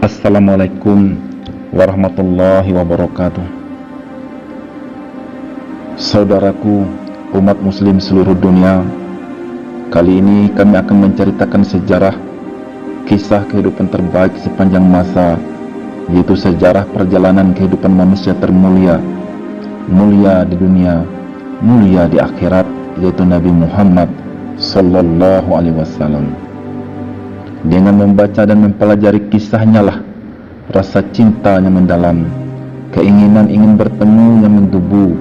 Assalamualaikum warahmatullahi wabarakatuh. Saudaraku, umat muslim seluruh dunia, kali ini kami akan menceritakan sejarah kisah kehidupan terbaik sepanjang masa, yaitu sejarah perjalanan kehidupan manusia termulia, mulia di dunia, mulia di akhirat, yaitu Nabi Muhammad sallallahu alaihi wasallam. Dengan membaca dan mempelajari kisahnya lah rasa cintanya mendalam, keinginan ingin bertemu yang menggebu,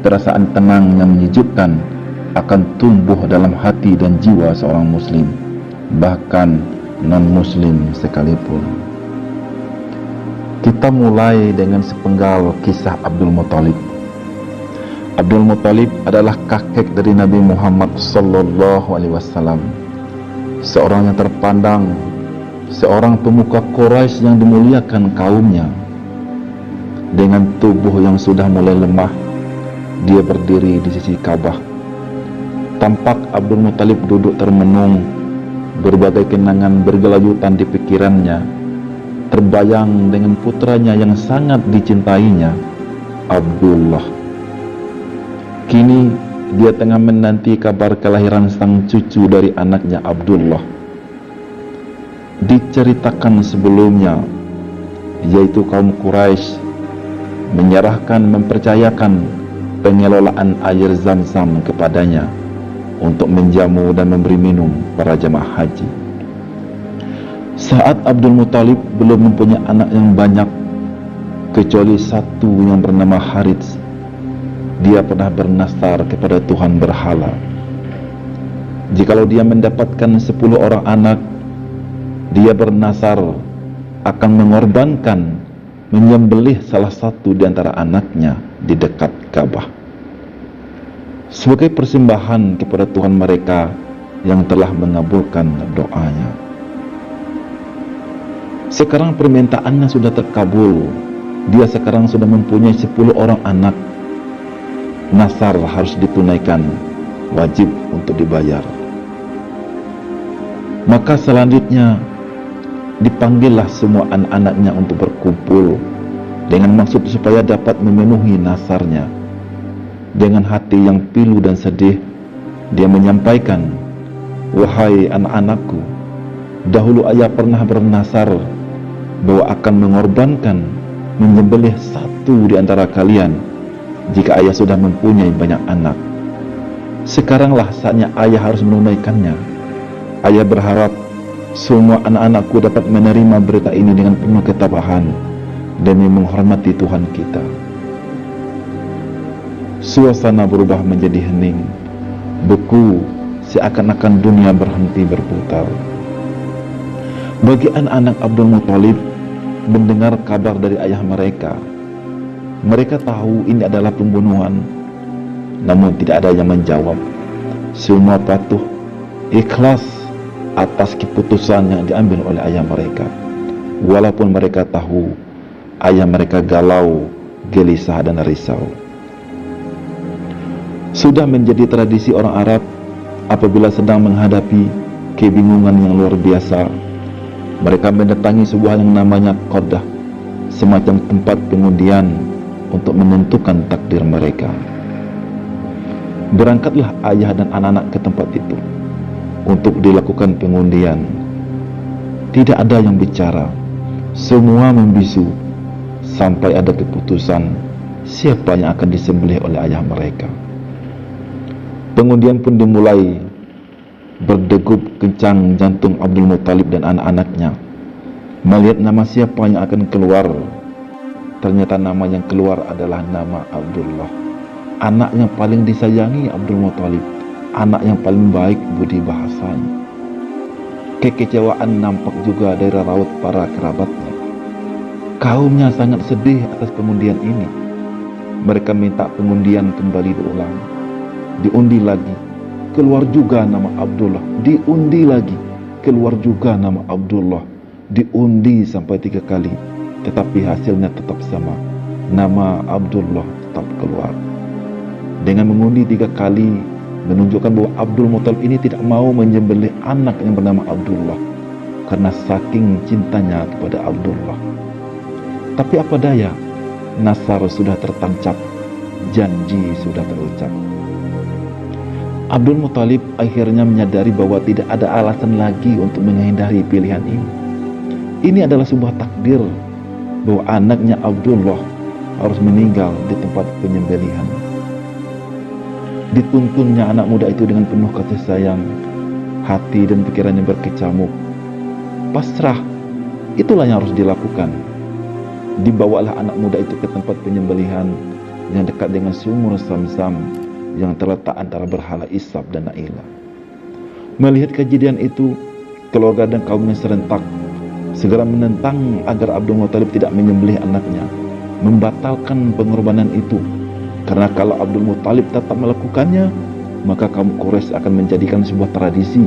perasaan tenang yang menyejukkan akan tumbuh dalam hati dan jiwa seorang muslim, bahkan non-muslim sekalipun. Kita mulai dengan sepenggal kisah Abdul Muthalib. Abdul Muthalib adalah kakek dari Nabi Muhammad sallallahu alaihi wasallam, seorang yang terpandang, seorang pemuka Quraisy yang dimuliakan kaumnya. Dengan tubuh yang sudah mulai lemah, dia berdiri di sisi Ka'bah. Tampak Abdul Muthalib duduk termenung, berbagai kenangan bergelayutan di pikirannya. Terbayang dengan putranya yang sangat dicintainya, Abdullah. Kini dia tengah menanti kabar kelahiran sang cucu dari anaknya Abdullah. Diceritakan sebelumnya, yaitu kaum Quraisy mempercayakan pengelolaan air Zam-Zam kepadanya untuk menjamu dan memberi minum para jemaah haji. Saat Abdul Muthalib belum mempunyai anak yang banyak, kecuali satu yang bernama Harits, dia pernah bernasar kepada Tuhan berhala. Jikalau dia mendapatkan 10 orang anak, dia bernasar akan mengorbankan, menyembelih salah satu di antara anaknya di dekat Ka'bah, sebagai persembahan kepada Tuhan mereka yang telah mengabulkan doanya. Sekarang permintaannya sudah terkabul. Dia sekarang sudah mempunyai 10 orang anak. Nasar harus ditunaikan, wajib untuk dibayar. Maka selanjutnya dipanggillah semua anak-anaknya untuk berkumpul dengan maksud supaya dapat memenuhi nasarnya. Dengan hati yang pilu dan sedih, dia menyampaikan, "Wahai anak-anakku, dahulu ayah pernah bernasar bahwa akan mengorbankan, menyembelih satu di antara kalian jika ayah sudah mempunyai banyak anak. Sekaranglah saatnya ayah harus menunaikannya. Ayah berharap semua anak-anakku dapat menerima berita ini dengan penuh ketabahan demi menghormati Tuhan kita." Suasana berubah menjadi hening, beku, seakan-akan dunia berhenti berputar. Bagi anak-anak Abdul Muthalib mendengar kabar dari ayah mereka, mereka tahu ini adalah pembunuhan, namun tidak ada yang menjawab. Semua patuh, ikhlas atas keputusan yang diambil oleh ayah mereka, walaupun mereka tahu ayah mereka galau, gelisah dan risau. Sudah menjadi tradisi orang Arab, apabila sedang menghadapi kebingungan yang luar biasa, mereka mendatangi sebuah yang namanya Qadah, semacam tempat pengundian untuk menentukan takdir mereka. Berangkatlah ayah dan anak-anak ke tempat itu untuk dilakukan pengundian. Tidak ada yang bicara, semua membisu sampai ada keputusan siapa yang akan disembelih oleh ayah mereka. Pengundian pun dimulai. Berdegup kencang jantung Abdul Muthalib dan anak-anaknya melihat nama siapa yang akan keluar. Ternyata nama yang keluar adalah nama Abdullah, anak yang paling disayangi Abdul Muthalib, anak yang paling baik budi bahasanya. Kekecewaan nampak juga dari raut para kerabatnya. Kaumnya sangat sedih atas pengundian ini. Mereka minta pengundian kembali diulang. Diundi lagi, keluar juga nama Abdullah. Diundi lagi, keluar juga nama Abdullah. Diundi sampai 3 kali, tetapi hasilnya tetap sama. Nama Abdullah tetap keluar. Dengan mengundi 3 kali, menunjukkan bahwa Abdul Muthalib ini tidak mau menyembelih anak yang bernama Abdullah. karena saking cintanya kepada Abdullah. Tapi apa daya, nasar sudah tertancap, janji sudah terucap. Abdul Muthalib akhirnya menyadari bahwa tidak ada alasan lagi untuk menghindari pilihan ini. Ini adalah sebuah takdir bahwa anaknya Abdullah harus meninggal di tempat penyembelihan. Dituntunnya anak muda itu dengan penuh kasih sayang, hati dan pikirannya berkecamuk. Pasrah, itulah yang harus dilakukan. Dibawalah anak muda itu ke tempat penyembelihan yang dekat dengan sumur Zamzam yang terletak antara berhala Ishaq dan Na'ilah. Melihat kejadian itu, keluarga dan kaumnya serentak segera menentang agar Abdul Muthalib tidak menyembelih anaknya, membatalkan pengorbanan itu. Karena kalau Abdul Muthalib tetap melakukannya, maka kaum Quraisy akan menjadikan sebuah tradisi,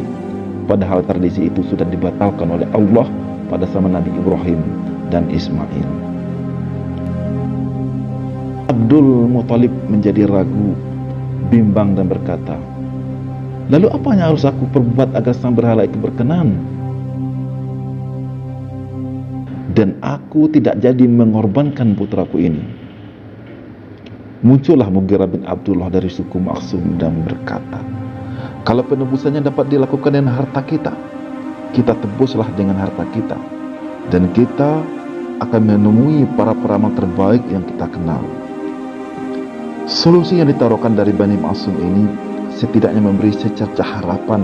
padahal tradisi itu sudah dibatalkan oleh Allah pada zaman Nabi Ibrahim dan Ismail. Abdul Muthalib menjadi ragu, bimbang dan berkata, "Lalu apa yang harus aku perbuat agar sang berhala itu berkenan? Dan aku tidak jadi mengorbankan putraku ini." Muncullah Mughirah bin Abdullah dari suku Makhzum dan berkata, "Kalau penebusannya dapat dilakukan dengan harta kita, kita tebuslah dengan harta kita, dan kita akan menemui para peramal terbaik yang kita kenal." Solusi yang ditaruhkan dari Bani Makhzum ini setidaknya memberi secercah harapan.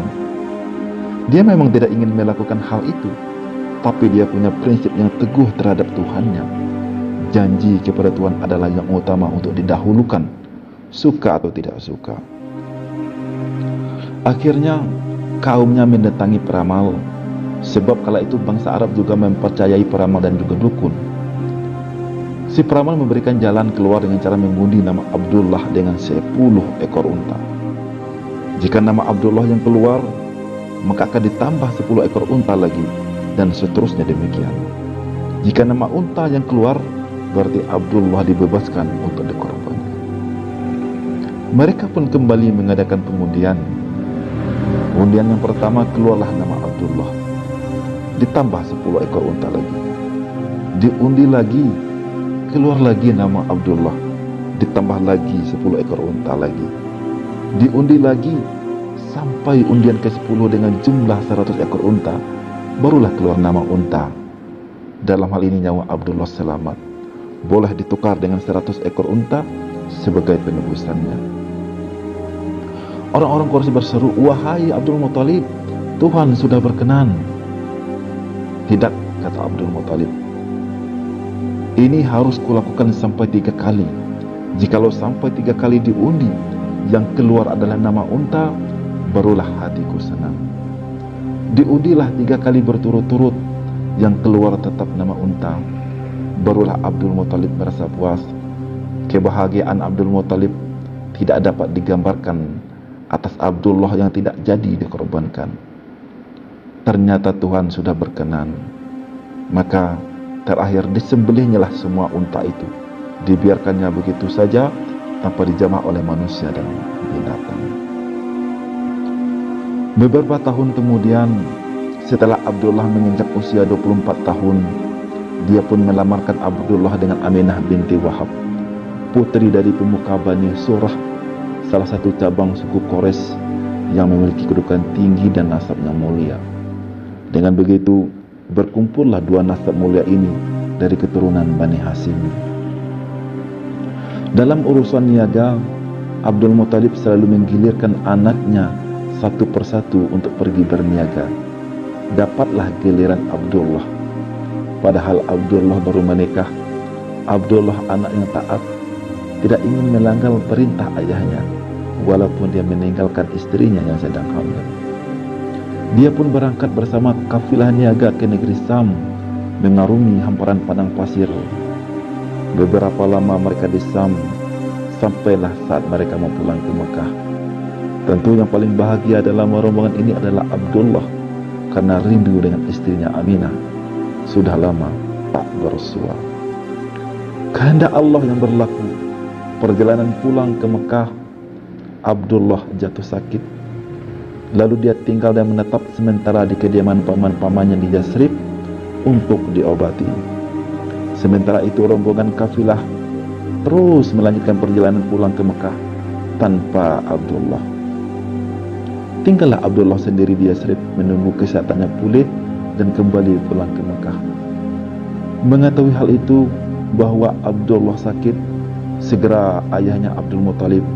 Dia memang tidak ingin melakukan hal itu, tapi dia punya prinsip yang teguh terhadap Tuhannya. Janji kepada Tuhan adalah yang utama untuk didahulukan, suka atau tidak suka. Akhirnya kaumnya mendatangi peramal, sebab kala itu bangsa Arab juga mempercayai peramal dan juga dukun. Si peramal memberikan jalan keluar dengan cara mengundi nama Abdullah dengan 10 ekor unta. Jika nama Abdullah yang keluar, maka akan ditambah 10 ekor unta lagi, dan seterusnya demikian. Jika nama unta yang keluar, berarti Abdullah dibebaskan untuk dikorbankan. Mereka pun kembali mengadakan pengundian. Undian yang pertama keluarlah nama Abdullah, ditambah 10 ekor unta lagi. Diundi lagi, keluar lagi nama Abdullah, ditambah lagi 10 ekor unta lagi. Diundi lagi sampai undian ke-10 dengan jumlah 100 ekor unta, barulah keluar nama unta. Dalam hal ini nyawa Abdullah selamat, boleh ditukar dengan 100 ekor unta sebagai penebusannya. Orang-orang Quraisy berseru, "Wahai Abdul Muthalib, Tuhan sudah berkenan." "Tidak," kata Abdul Muthalib, "ini harus kulakukan sampai 3 kali. Jikalau sampai 3 kali diundi, yang keluar adalah nama unta, barulah hatiku senang. Diundilah 3 kali berturut-turut, yang keluar tetap nama unta, barulah Abdul Muthalib merasa puas." Kebahagiaan Abdul Muthalib tidak dapat digambarkan atas Abdullah yang tidak jadi dikorbankan. Ternyata Tuhan sudah berkenan. Maka terakhir disembelihnyalah semua unta itu, dibiarkannya begitu saja tanpa dijamah oleh manusia dan binatang. Beberapa tahun kemudian, setelah Abdullah menginjak usia 24 tahun, dia pun melamarkan Abdullah dengan Aminah binti Wahab, putri dari pemuka Bani Surah, salah satu cabang suku Quraisy yang memiliki kedudukan tinggi dan nasab yang mulia. Dengan begitu, berkumpullah 2 nasab mulia ini dari keturunan Bani Hashim. Dalam urusan niaga, Abdul Muthalib selalu menggilirkan anaknya satu persatu untuk pergi berniaga. Dapatlah giliran Abdullah. Padahal Abdullah baru menikah, Abdullah anak yang taat, tidak ingin melanggar perintah ayahnya, walaupun dia meninggalkan istrinya yang sedang hamil. Dia pun berangkat bersama kafilah niaga ke negeri Sam, mengarungi hamparan padang pasir. Beberapa lama mereka di Sam, sampailah saat mereka mau pulang ke Mekah. Tentu yang paling bahagia dalam rombongan ini adalah Abdullah, karena rindu dengan istrinya Aminah. Sudah lama tak bersua. Kehendak Allah yang berlaku, perjalanan pulang ke Mekah, Abdullah jatuh sakit. Lalu dia tinggal dan menetap sementara di kediaman paman-pamannya di Yasrib untuk diobati. Sementara itu rombongan kafilah terus melanjutkan perjalanan pulang ke Mekah tanpa Abdullah. Tinggallah Abdullah sendiri di Yasrib menunggu kesehatannya pulih dan kembali pulang ke Mekah. Mengetahui hal itu, bahwa Abdullah sakit, segera ayahnya Abdul Muthalib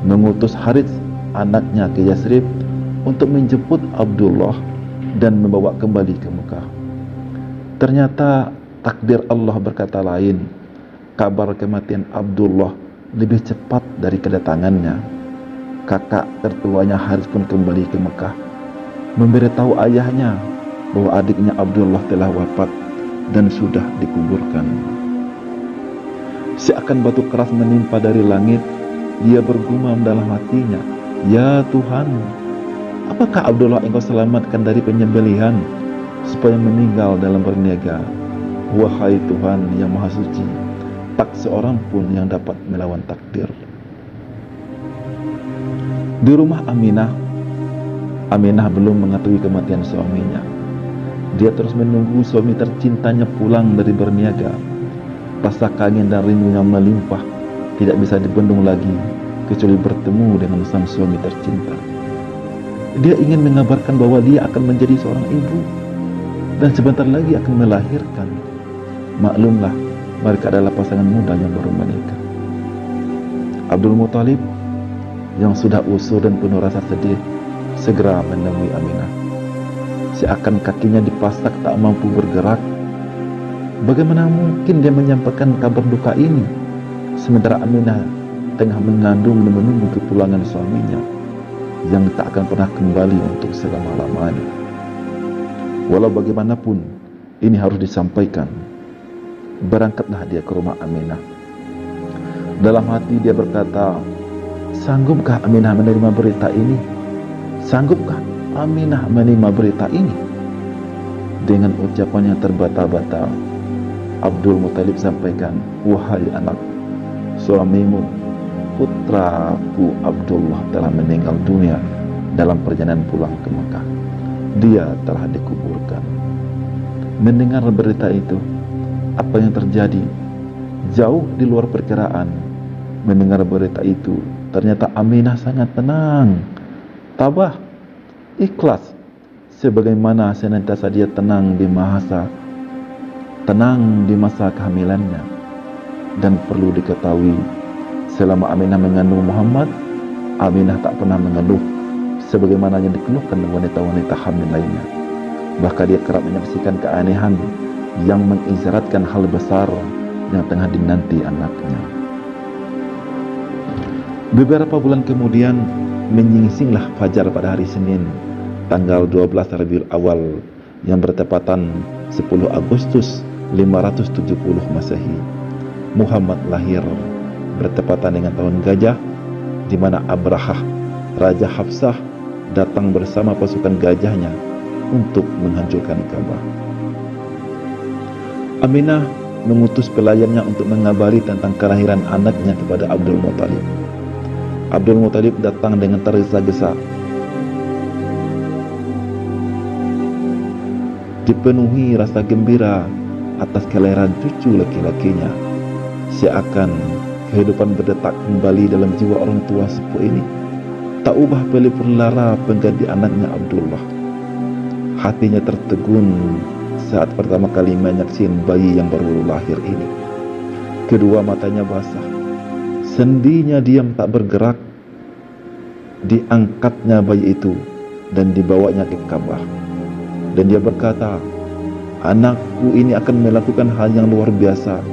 mengutus Harits anaknya ke Yasrib untuk menjemput Abdullah dan membawa kembali ke Mekah. Ternyata takdir Allah berkata lain. Kabar kematian Abdullah lebih cepat dari kedatangannya. Kakak tertuanya Harits pun kembali ke Mekah, memberitahu ayahnya bahwa adiknya Abdullah telah wafat dan sudah dikuburkan. Seakan batu keras menimpa dari langit, dia bergumam dalam hatinya, "Ya Tuhan, apakah Abdullah engkau selamatkan dari penyembelihan supaya meninggal dalam berniaga? Wahai Tuhan yang Maha Suci, tak seorang pun yang dapat melawan takdir." Di rumah Aminah belum mengetahui kematian suaminya. Dia terus menunggu suami tercintanya pulang dari berniaga. Rasa kangen dan rindunya melimpah, tidak bisa dibendung lagi kecuali bertemu dengan sang suami tercinta. Dia ingin mengabarkan bahwa dia akan menjadi seorang ibu dan sebentar lagi akan melahirkan. Maklumlah, mereka adalah pasangan muda yang baru menikah. Abdul Muthalib yang sudah usur dan penuh rasa sedih segera menemui Aminah. Seakan kakinya dipasak tak mampu bergerak. Bagaimana mungkin dia menyampaikan kabar duka ini sementara Aminah tengah mengandung dan menunggu kepulangan suaminya yang tak akan pernah kembali untuk selama-lamanya. Walau bagaimanapun ini harus disampaikan. Berangkatlah dia ke rumah Aminah. Dalam hati dia berkata, "Sanggupkah Aminah menerima berita ini? Sanggupkah Aminah menerima berita ini?" Dengan ucapan yang terbata-bata, Abdul Muthalib sampaikan, "Wahai anak, suamimu, putraku Abdullah telah meninggal dunia dalam perjalanan pulang ke Mekah. Dia telah dikuburkan." Mendengar berita itu, apa yang terjadi jauh di luar perkiraan. Mendengar berita itu, ternyata Aminah sangat tenang, tabah, ikhlas, sebagaimana senantiasa dia tenang di masa kehamilannya. Dan perlu diketahui, selama Aminah mengandung Muhammad, Aminah tak pernah mengeluh sebagaimana yang dikeluhkan wanita-wanita hamil lainnya. Bahkan dia kerap menyaksikan keanehan yang mengisyaratkan hal besar yang tengah dinanti anaknya. Beberapa bulan kemudian, menyingsinglah fajar pada hari Senin, tanggal 12 Rabiul Awal yang bertepatan 10 Agustus 570 Masehi. Muhammad lahir bertepatan dengan tahun gajah, di mana Abrahah, Raja Hafsah, datang bersama pasukan gajahnya untuk menghancurkan Ka'bah. Aminah mengutus pelayannya untuk mengabari tentang kelahiran anaknya kepada Abdul Muthalib. Abdul Muthalib datang dengan tergesa-gesa, dipenuhi rasa gembira atas kelahiran cucu laki-lakinya. Seakan kehidupan berdetak kembali dalam jiwa orang tua sepuh ini. Tak ubah pelipur lara pengganti anaknya Abdullah. Hatinya tertegun saat pertama kali menyaksikan bayi yang baru lahir ini. Kedua matanya basah, sendinya diam tak bergerak. Diangkatnya bayi itu dan dibawanya ke Ka'bah. Dan dia berkata, "Anakku ini akan melakukan hal yang luar biasa.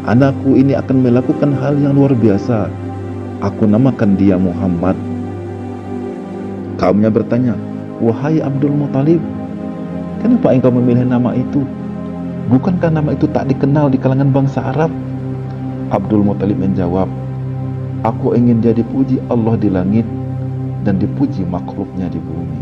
Anakku ini akan melakukan hal yang luar biasa. Aku namakan dia Muhammad." Kaumnya bertanya, "Wahai Abdul Muthalib, kenapa engkau memilih nama itu? Bukankah nama itu tak dikenal di kalangan bangsa Arab?" Abdul Muthalib menjawab, "Aku ingin dia dipuji Allah di langit dan dipuji makhluknya di bumi."